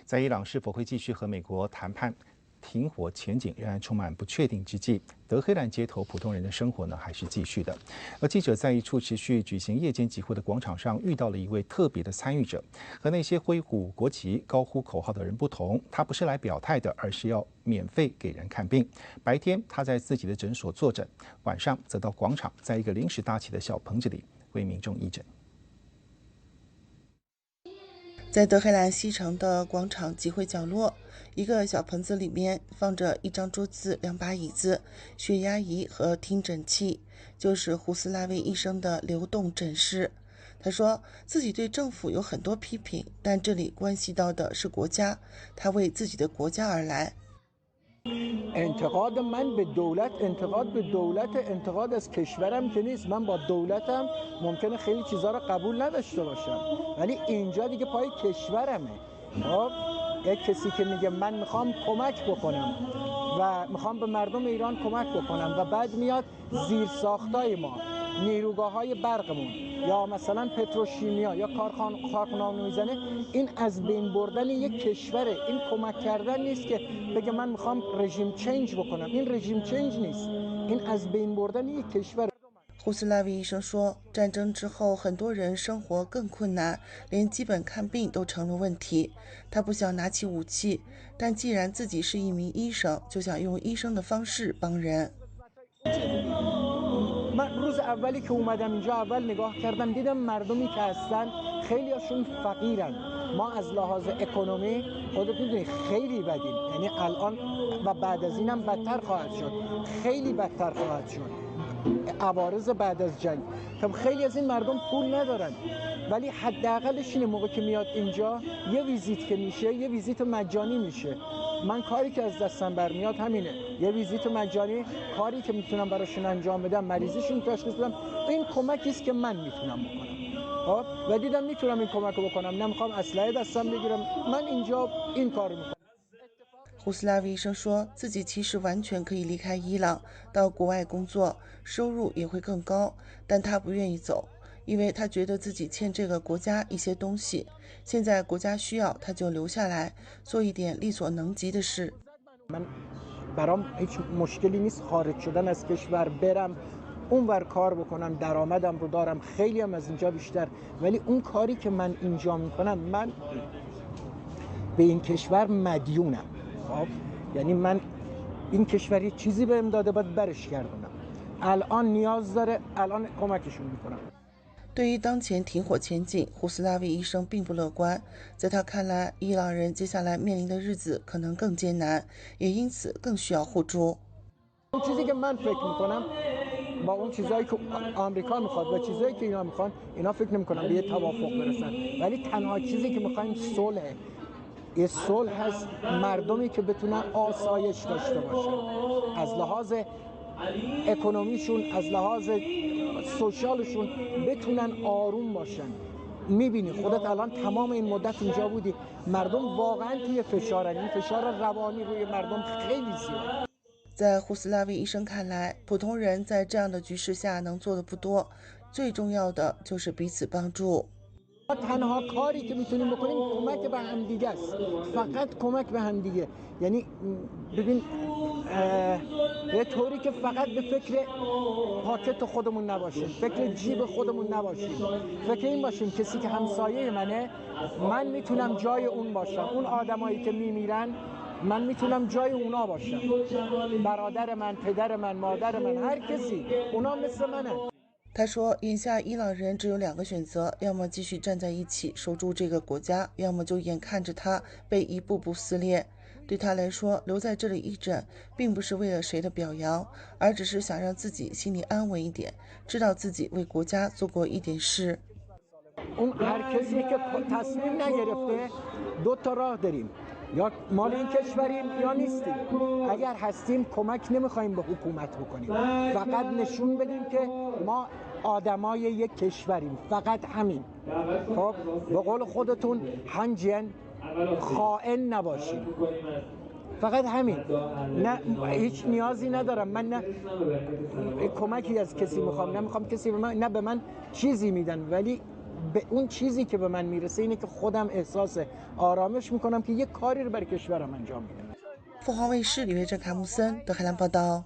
在伊朗是否会继续和美国谈判停火前景仍然充满不确定之际，德黑兰街头普通人的生活呢还是继续的。而记者在一处持续举行夜间集会的广场上遇到了一位特别的参与者，和那些挥舞国旗、高呼口号的人不同，他不是来表态的，而是要免费给人看病。白天他在自己的诊所坐诊，晚上则到广场，在一个临时搭起的小棚子里为民众义诊。在德黑兰西城的广场集会角落，一个小棚子里面放着一张桌子、2把椅子、血压仪和听诊器，就是胡斯拉维医生的流动诊室。他说自己对政府有很多批评，但这里关系到的是国家，他为自己的国家而来。انتقاد من به دولت انتقاد به دولت انتقاد از کشورم که نیست. من با دولتم ممکنه خیلی چیزا رو قبول نداشته باشم، ولی اینجا دیگه پای کشورمه. خب یک کسی که میگه من میخوام کمک بکنم و میخوام به مردم ایران کمک بکنم و بعد میاد زیر ساختای ما، نیروگاه‌های برقمون یا مثلا پتروشیمیا یا کارخانه‌مون میزنه، این از بین بردن یک کشوره. این کمک کردن نیست که بگه من میخوام رژیم چنج بکنم. این رژیم چنج نیست، این از بین بردن یک کشور。胡斯拉维医生说，战争之后很多人生活更困难，连基本看病都成了问题。他不想拿起武器，但既然自己是一名医生，就想用医生的方式帮人。من روز اولی که اومدم اینجا اول نگاه کردم دیدم مردمی که هستن خیلیاشون فقیرن. ما از لحاظ اکونومی خودت میدونی خیلی بدیم، یعنی الان و بعد از اینم بدتر خواهد شد، خیلی بدتر خواهد شد. عوارض بعد از جنگ. خب خیلی از این مردم پول ندارن، ولی حداقلش اینه موقع که میاد اینجا یه ویزیت که میشه، یه ویزیت مجانی میشه. من کاری که از دستم برمیاد همینه، یه ویزیت مجانی، کاری که میتونم براشون انجام بدم، مریضیشون تشخیص بدم، این کمکی است که من میتونم بکنم. خب و دیدم میتونم این کمک رو بکنم، نمیخوام اسلحه دستم بگیرم، من اینجا این کارو میکنم.胡斯拉维医生说自己其实完全可以离开伊朗，到国外工作，收入也会更高，但他不愿意走，因为他觉得自己欠这个国家一些东西，现在国家需要，他就留下来，做一点力所能及的事。من برام هیچ مشکلی نیست خارج شدن از کشور، برم اونور کار بکنم، درآمدم رو دارم، خیلی هم از اینجا بیشتر، ولی اون کاری که من اینجا میکنم، من به این کشور مدیونم. خب یعنی من این کشور یه چیزی بهم داده باید برش گردونم. الان نیاز داره، الان کمکشون میکنم.对于当前停火前景，胡斯拉维医生并不乐观。在他看来，伊朗人接下来面临的日子可能更艰难，也因此更需要互助。اون چیزی که من فکر میکنم با اون چیزایی که آمریکا میخواد و چیزایی که اینا میخوان، اینا فکر نمیکنم به یه توافق برسن، ولی تنها چیزی که میخوایم صلحه. یه صلح هست، مردمی که بتونن آسایش داشته باشن، از لحاظ اکونومیشون، از لحاظ سوشالشون بتونن آروم باشن. میبینی خودت الان تمام این مدت اینجا بودی، مردم واقعا توی فشارن، این فشار روانی روی مردم خیلی زیاده. 在胡斯拉维医生看来，普通人在这样的局势下能做的不多，最重要的就是彼此帮助。تنها کاری که میتونیم بکنیم کمک به همدیگه است، فقط کمک به همدیگه. یعنی ببین یه طوری که فقط به فکر پاکت خودمون نباشیم، فکر جیب خودمون نباشیم، فکر این باشیم کسی که همسایه منه، من میتونم جای اون باشم. اون آدمایی که میمیرن من میتونم جای اونا باشم. برادر من، پدر من، مادر من، هر کسی، اونا مثل منه.他说眼下伊朗人只有2个选择，要么继续站在一起守住这个国家，要么就眼看着它被一步步撕裂。对他来说，留在这里义诊并不是为了谁的表扬，而只是想让自己心里安稳一点，知道自己为国家做过一点事。 اون هر کسی که تصمیم نگرفته دو تا راه داریم، یا مال این کشوریم یا نیستیم. اگر هستیم کمک نمیخوایم به حکومت بکنیم، فقط نشون بدیم که ما آدمای یک کشوریم، فقط همین. خب به قول خودتون هنجن خائن نباشیم، فقط همین. نه هیچ نیازی ندارم، من نه کمکی از کسی میخوام، نمیخوام کسی به من، نه به من چیزی میدن، ولی به اون چیزی که به من میرسه اینه که خودم احساس آرامش میکنم که یک کاری رو برای کشورم انجام میدم.凤凰卫视李月珍、卡木森，德黑兰报道。